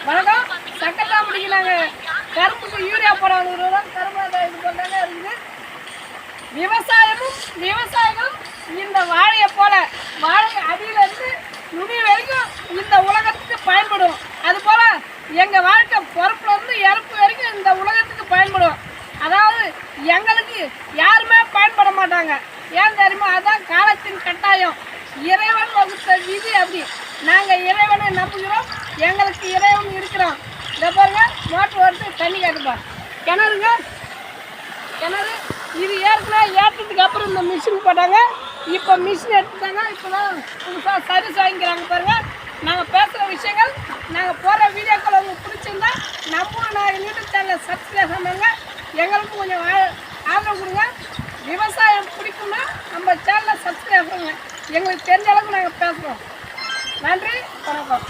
வணக்கம். சக்கரை பிடிக்கிறாங்க. கரும்புக்கு யூரியா போடாத கரும்பு இது போட்டாங்க இருக்குது. விவசாயிகளும் இந்த வாழையை போல வாழை அடியிலிருந்து நுனி வரைக்கும் இந்த உலகத்துக்கு பயன்படும். அதுபோல் எங்கள் வாழ்க்கை பிறப்புலேருந்து இறப்பு வரைக்கும் இந்த உலகத்துக்கு பயன்படும். அதாவது எங்களுக்கு யாருமே பயன்பட மாட்டாங்க. ஏன் தெரியுமா? அதுதான் காலத்தின் கட்டாயம். இறைவன் வகுத்த விதி. அப்படி நாங்கள் இறைவனை நம்புகிறோம். எங்களுக்கு இறைவன் இருக்கிறோம். இதை பாருங்க, மோட்டர் வருது, தண்ணி காட்டுப்பா. கிணறு இது ஏற்கனவே ஏற்றதுக்கு அப்புறம் இந்த மிஷின் போட்டாங்க. இப்போ மிஷின் எடுத்துட்டாங்க. இப்போ தான் புதுசாக சர்வீஸ் வாங்கிக்கிறாங்க. பாருங்கள், நாங்கள் பேசுகிற விஷயங்கள், நாங்கள் போகிற வீடியோக்கள் உங்களுக்கு பிடிச்சிருந்தா நான் யூடியூப் சேனல் சப்ஸ்கிரைப் பண்ணுங்க. எங்களுக்கும் கொஞ்சம் ஆதரவு கொடுங்க. விவசாயம் பிடிக்கும்னா நம்ம சேனலை சப்ஸ்கிரைப் பண்ணுங்க. எங்களுக்கு தெரிஞ்ச அளவுக்கு நாங்கள் பேசுகிறோம். நன்றி, வணக்கம்.